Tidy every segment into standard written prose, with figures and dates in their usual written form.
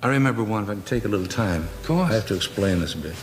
I remember one, if I can take a little time. Of course. I have to explain this a bit.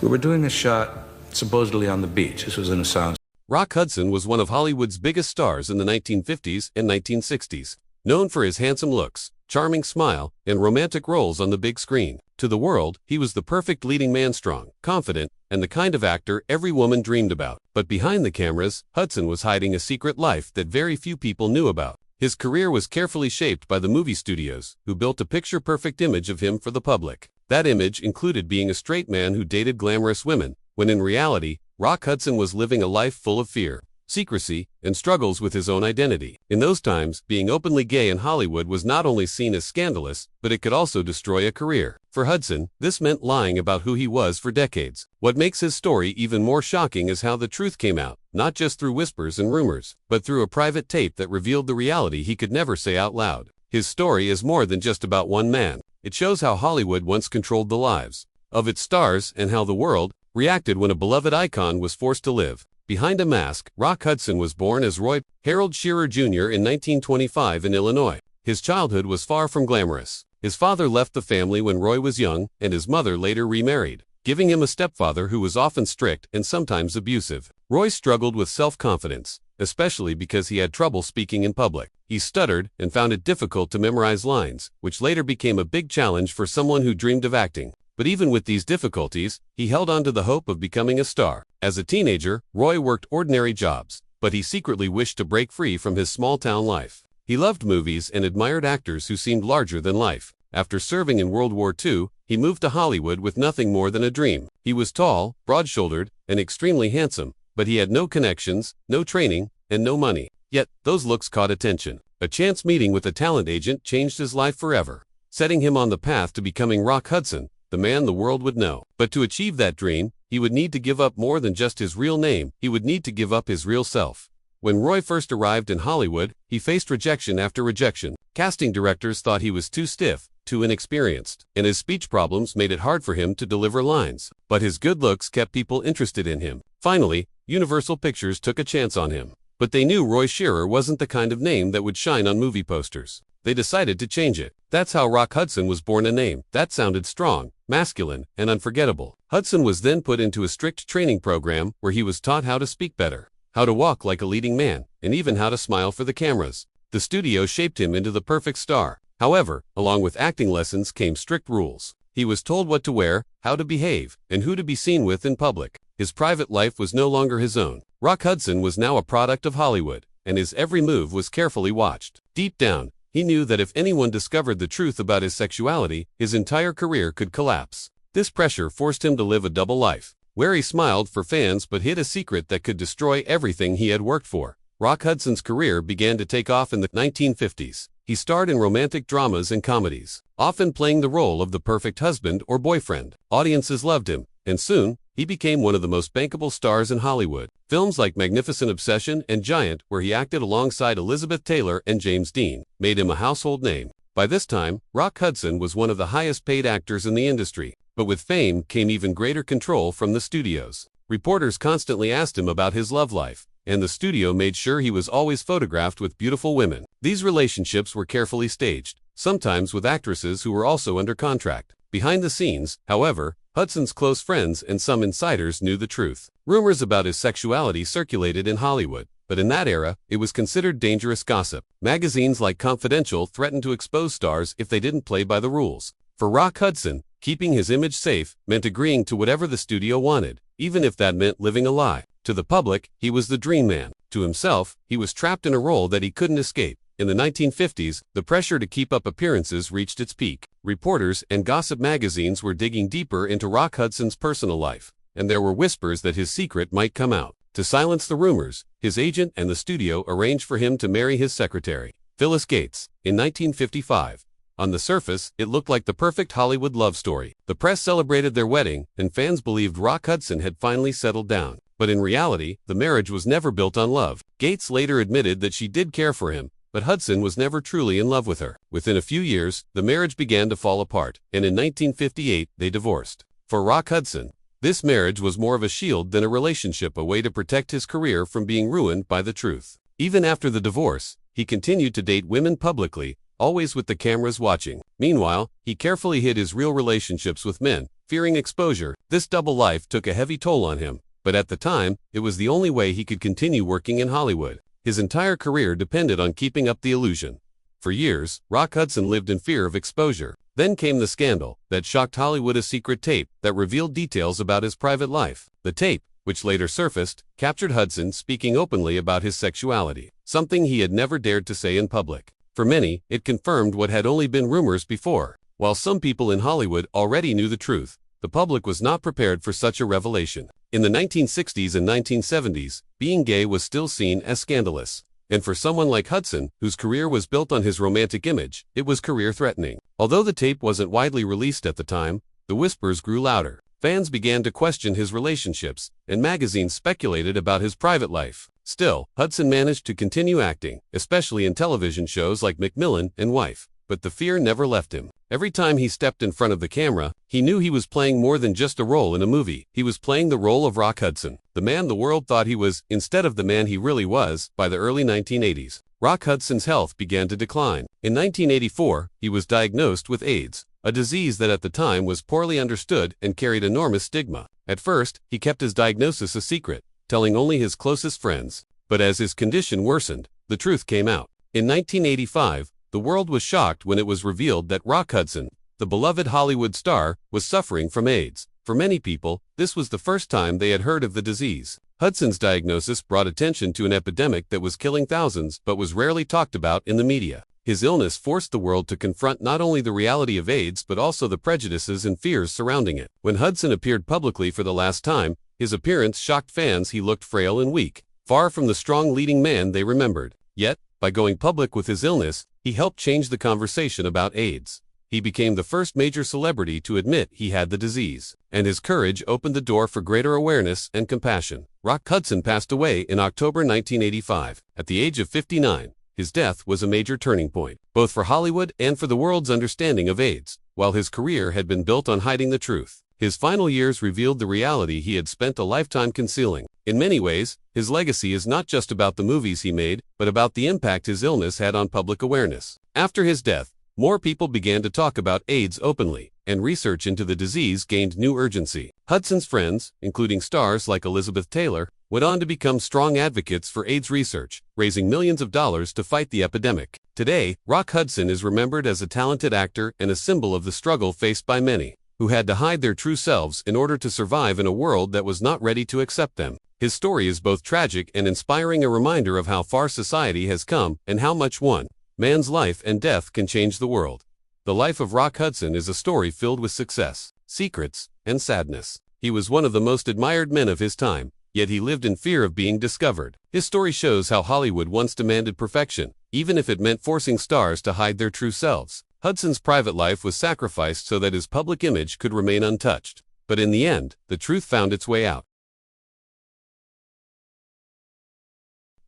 We were doing a shot supposedly on the beach. This was in a sound. Rock Hudson was one of Hollywood's biggest stars in the 1950s and 1960s, known for his handsome looks, charming smile, and romantic roles on the big screen. To the world, he was the perfect leading man, strong, confident, and the kind of actor every woman dreamed about. But behind the cameras, Hudson was hiding a secret life that very few people knew about. His career was carefully shaped by the movie studios, who built a picture-perfect image of him for the public. That image included being a straight man who dated glamorous women, when in reality, Rock Hudson was living a life full of fear, secrecy, and struggles with his own identity. In those times, being openly gay in Hollywood was not only seen as scandalous, but it could also destroy a career. For Hudson, this meant lying about who he was for decades. What makes his story even more shocking is how the truth came out, not just through whispers and rumors, but through a private tape that revealed the reality he could never say out loud. His story is more than just about one man. It shows how Hollywood once controlled the lives of its stars and how the world reacted when a beloved icon was forced to live behind a mask. Rock Hudson was born as Roy Harold Shearer Jr. in 1925 in Illinois. His childhood was far from glamorous. His father left the family when Roy was young, and his mother later remarried, giving him a stepfather who was often strict and sometimes abusive. Roy struggled with self-confidence, especially because he had trouble speaking in public. He stuttered and found it difficult to memorize lines, which later became a big challenge for someone who dreamed of acting. But even with these difficulties, he held on to the hope of becoming a star. As a teenager, Roy worked ordinary jobs, but he secretly wished to break free from his small-town life. He loved movies and admired actors who seemed larger than life. After serving in World War II, he moved to Hollywood with nothing more than a dream. He was tall, broad-shouldered, and extremely handsome, but he had no connections, no training, and no money. Yet, those looks caught attention. A chance meeting with a talent agent changed his life forever, setting him on the path to becoming Rock Hudson, the man the world would know. But to achieve that dream, he would need to give up more than just his real name. He would need to give up his real self. When Roy first arrived in Hollywood, he faced rejection after rejection. Casting directors thought he was too stiff, too inexperienced, and his speech problems made it hard for him to deliver lines. But his good looks kept people interested in him. Finally, Universal Pictures took a chance on him. But they knew Roy Shearer wasn't the kind of name that would shine on movie posters. They decided to change it. That's how Rock Hudson was born, a name that sounded strong, masculine, and unforgettable. Hudson was then put into a strict training program where he was taught how to speak better, how to walk like a leading man, and even how to smile for the cameras. The studio shaped him into the perfect star. However, along with acting lessons came strict rules. He was told what to wear, how to behave, and who to be seen with in public. His private life was no longer his own. Rock Hudson was now a product of Hollywood, and his every move was carefully watched. Deep down, he knew that if anyone discovered the truth about his sexuality, his entire career could collapse. This pressure forced him to live a double life, where he smiled for fans but hid a secret that could destroy everything he had worked for. Rock Hudson's career began to take off in the 1950s. He starred in romantic dramas and comedies, often playing the role of the perfect husband or boyfriend. Audiences loved him, and soon, he became one of the most bankable stars in Hollywood. Films like Magnificent Obsession and Giant, where he acted alongside Elizabeth Taylor and James Dean, made him a household name. By this time, Rock Hudson was one of the highest-paid actors in the industry, but with fame came even greater control from the studios. Reporters constantly asked him about his love life, and the studio made sure he was always photographed with beautiful women. These relationships were carefully staged, sometimes with actresses who were also under contract. Behind the scenes, however, Hudson's close friends and some insiders knew the truth. Rumors about his sexuality circulated in Hollywood, but in that era, it was considered dangerous gossip. Magazines like Confidential threatened to expose stars if they didn't play by the rules. For Rock Hudson, keeping his image safe meant agreeing to whatever the studio wanted, even if that meant living a lie. To the public, he was the dream man. To himself, he was trapped in a role that he couldn't escape. In the 1950s, the pressure to keep up appearances reached its peak. Reporters and gossip magazines were digging deeper into Rock Hudson's personal life, and there were whispers that his secret might come out. To silence the rumors, his agent and the studio arranged for him to marry his secretary, Phyllis Gates, in 1955. On the surface, it looked like the perfect Hollywood love story. The press celebrated their wedding, and fans believed Rock Hudson had finally settled down. But in reality, the marriage was never built on love. Gates later admitted that she did care for him, but Hudson was never truly in love with her. Within a few years, the marriage began to fall apart, and in 1958, they divorced. For Rock Hudson, this marriage was more of a shield than a relationship, a way to protect his career from being ruined by the truth. Even after the divorce, he continued to date women publicly, always with the cameras watching. Meanwhile, he carefully hid his real relationships with men, fearing exposure. This double life took a heavy toll on him, but at the time, it was the only way he could continue working in Hollywood. His entire career depended on keeping up the illusion. For years, Rock Hudson lived in fear of exposure. Then came the scandal that shocked Hollywood, a secret tape that revealed details about his private life. The tape, which later surfaced, captured Hudson speaking openly about his sexuality, something he had never dared to say in public. For many, it confirmed what had only been rumors before. While some people in Hollywood already knew the truth, the public was not prepared for such a revelation. In the 1960s and 1970s, being gay was still seen as scandalous. And for someone like Hudson, whose career was built on his romantic image, it was career-threatening. Although the tape wasn't widely released at the time, the whispers grew louder. Fans began to question his relationships, and magazines speculated about his private life. Still, Hudson managed to continue acting, especially in television shows like Macmillan and Wife. But the fear never left him. Every time he stepped in front of the camera, he knew he was playing more than just a role in a movie. He was playing the role of Rock Hudson, the man the world thought he was, instead of the man he really was. By the early 1980s, Rock Hudson's health began to decline. In 1984, he was diagnosed with AIDS, a disease that at the time was poorly understood and carried enormous stigma. At first, he kept his diagnosis a secret, telling only his closest friends. But as his condition worsened, the truth came out. In 1985, the world was shocked when it was revealed that Rock Hudson, the beloved Hollywood star, was suffering from AIDS. For many people, this was the first time they had heard of the disease. Hudson's diagnosis brought attention to an epidemic that was killing thousands but was rarely talked about in the media. His illness forced the world to confront not only the reality of AIDS but also the prejudices and fears surrounding it. When Hudson appeared publicly for the last time, his appearance shocked fans. He looked frail and weak, far from the strong leading man they remembered. Yet, by going public with his illness, he helped change the conversation about AIDS. He became the first major celebrity to admit he had the disease, and his courage opened the door for greater awareness and compassion. Rock Hudson passed away in October 1985, at the age of 59. His death was a major turning point, both for Hollywood and for the world's understanding of AIDS. While his career had been built on hiding the truth, his final years revealed the reality he had spent a lifetime concealing. In many ways, his legacy is not just about the movies he made, but about the impact his illness had on public awareness. After his death, more people began to talk about AIDS openly, and research into the disease gained new urgency. Hudson's friends, including stars like Elizabeth Taylor, went on to become strong advocates for AIDS research, raising millions of dollars to fight the epidemic. Today, Rock Hudson is remembered as a talented actor and a symbol of the struggle faced by many who had to hide their true selves in order to survive in a world that was not ready to accept them. His story is both tragic and inspiring, a reminder of how far society has come and how much one man's life and death can change the world. The life of Rock Hudson is a story filled with success, secrets, and sadness. He was one of the most admired men of his time, yet he lived in fear of being discovered. His story shows how Hollywood once demanded perfection, even if it meant forcing stars to hide their true selves. Hudson's private life was sacrificed so that his public image could remain untouched. But in the end, the truth found its way out.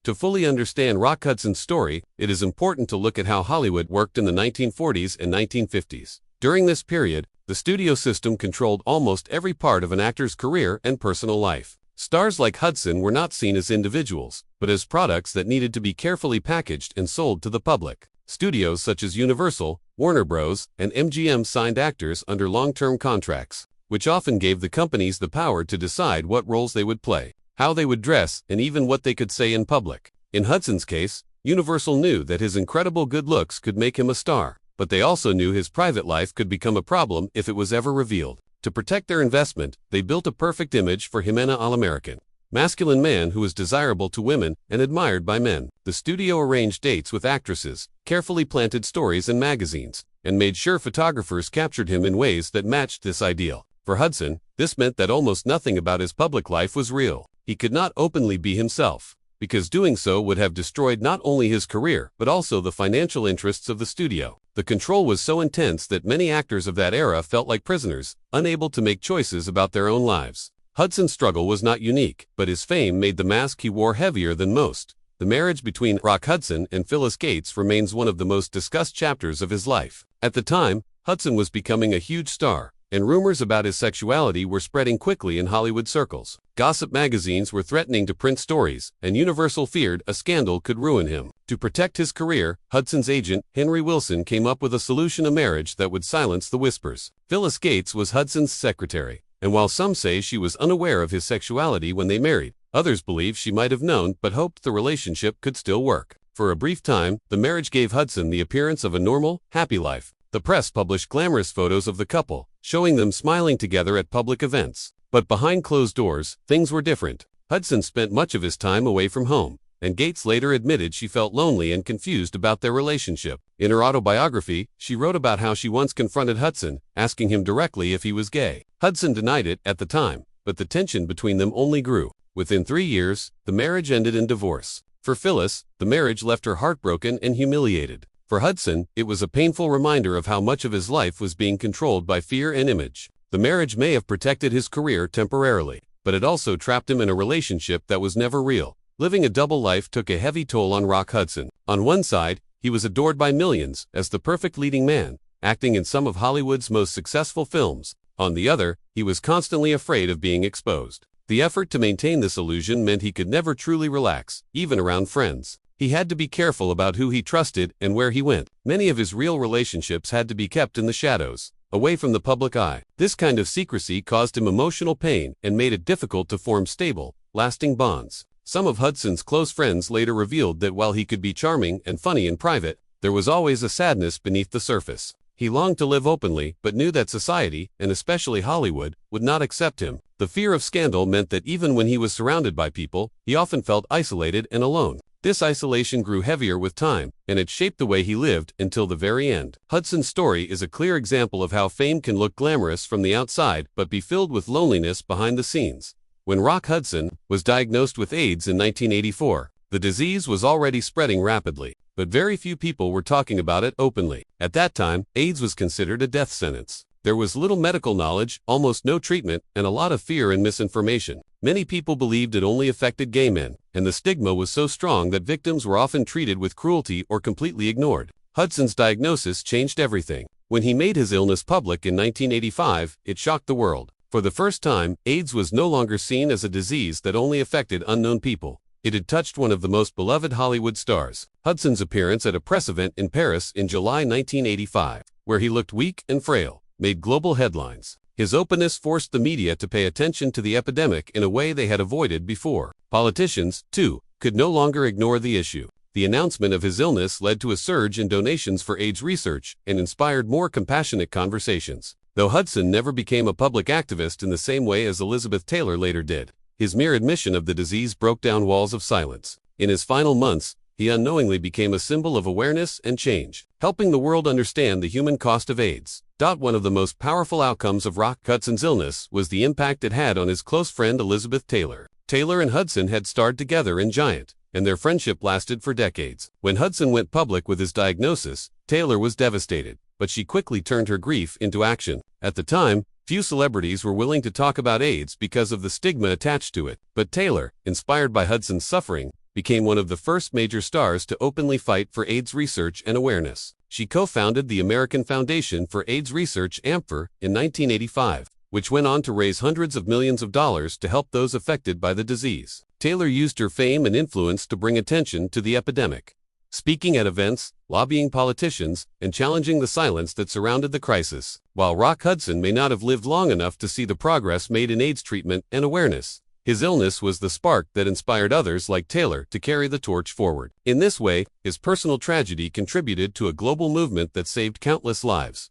To fully understand Rock Hudson's story, it is important to look at how Hollywood worked in the 1940s and 1950s. During this period, the studio system controlled almost every part of an actor's career and personal life. Stars like Hudson were not seen as individuals, but as products that needed to be carefully packaged and sold to the public. Studios such as Universal, Warner Bros., and MGM signed actors under long-term contracts, which often gave the companies the power to decide what roles they would play, how they would dress, and even what they could say in public. In Hudson's case, Universal knew that his incredible good looks could make him a star, but they also knew his private life could become a problem if it was ever revealed. To protect their investment, they built a perfect image for him, an all-American, masculine man who was desirable to women and admired by men. The studio arranged dates with actresses, carefully planted stories in magazines, and made sure photographers captured him in ways that matched this ideal. For Hudson, this meant that almost nothing about his public life was real. He could not openly be himself, because doing so would have destroyed not only his career but also the financial interests of the studio. The control was so intense that many actors of that era felt like prisoners, unable to make choices about their own lives. Hudson's struggle was not unique, but his fame made the mask he wore heavier than most. The marriage between Rock Hudson and Phyllis Gates remains one of the most discussed chapters of his life. At the time, Hudson was becoming a huge star, and rumors about his sexuality were spreading quickly in Hollywood circles. Gossip magazines were threatening to print stories, and Universal feared a scandal could ruin him. To protect his career, Hudson's agent, Henry Wilson, came up with a solution: a marriage that would silence the whispers. Phyllis Gates was Hudson's secretary, and while some say she was unaware of his sexuality when they married, others believe she might have known but hoped the relationship could still work. For a brief time, the marriage gave Hudson the appearance of a normal, happy life. The press published glamorous photos of the couple, showing them smiling together at public events. But behind closed doors, things were different. Hudson spent much of his time away from home, and Gates later admitted she felt lonely and confused about their relationship. In her autobiography, she wrote about how she once confronted Hudson, asking him directly if he was gay. Hudson denied it at the time, but the tension between them only grew. Within 3 years, the marriage ended in divorce. For Phyllis, the marriage left her heartbroken and humiliated. For Hudson, it was a painful reminder of how much of his life was being controlled by fear and image. The marriage may have protected his career temporarily, but it also trapped him in a relationship that was never real. Living a double life took a heavy toll on Rock Hudson. On one side, he was adored by millions as the perfect leading man, acting in some of Hollywood's most successful films. On the other, he was constantly afraid of being exposed. The effort to maintain this illusion meant he could never truly relax, even around friends. He had to be careful about who he trusted and where he went. Many of his real relationships had to be kept in the shadows, away from the public eye. This kind of secrecy caused him emotional pain and made it difficult to form stable, lasting bonds. Some of Hudson's close friends later revealed that while he could be charming and funny in private, there was always a sadness beneath the surface. He longed to live openly, but knew that society, and especially Hollywood, would not accept him. The fear of scandal meant that even when he was surrounded by people, he often felt isolated and alone. This isolation grew heavier with time, and it shaped the way he lived until the very end. Hudson's story is a clear example of how fame can look glamorous from the outside but be filled with loneliness behind the scenes. When Rock Hudson was diagnosed with AIDS in 1984, the disease was already spreading rapidly, but very few people were talking about it openly. At that time, AIDS was considered a death sentence. There was little medical knowledge, almost no treatment, and a lot of fear and misinformation. Many people believed it only affected gay men, and the stigma was so strong that victims were often treated with cruelty or completely ignored. Hudson's diagnosis changed everything. When he made his illness public in 1985, it shocked the world. For the first time, AIDS was no longer seen as a disease that only affected unknown people. It had touched one of the most beloved Hollywood stars. Hudson's appearance at a press event in Paris in July 1985, where he looked weak and frail, made global headlines. His openness forced the media to pay attention to the epidemic in a way they had avoided before. Politicians, too, could no longer ignore the issue. The announcement of his illness led to a surge in donations for AIDS research and inspired more compassionate conversations. Though Hudson never became a public activist in the same way as Elizabeth Taylor later did, his mere admission of the disease broke down walls of silence. In his final months, he unknowingly became a symbol of awareness and change, helping the world understand the human cost of AIDS. One of the most powerful outcomes of Rock Hudson's illness was the impact it had on his close friend Elizabeth Taylor. Taylor and Hudson had starred together in Giant, and their friendship lasted for decades. When Hudson went public with his diagnosis, Taylor was devastated, but she quickly turned her grief into action. At the time, few celebrities were willing to talk about AIDS because of the stigma attached to it, but Taylor, inspired by Hudson's suffering, became one of the first major stars to openly fight for AIDS research and awareness. She co-founded the American Foundation for AIDS Research (AMFR) in 1985, which went on to raise hundreds of millions of dollars to help those affected by the disease. Taylor used her fame and influence to bring attention to the epidemic, speaking at events, lobbying politicians, and challenging the silence that surrounded the crisis. While Rock Hudson may not have lived long enough to see the progress made in AIDS treatment and awareness, his illness was the spark that inspired others like Taylor to carry the torch forward. In this way, his personal tragedy contributed to a global movement that saved countless lives.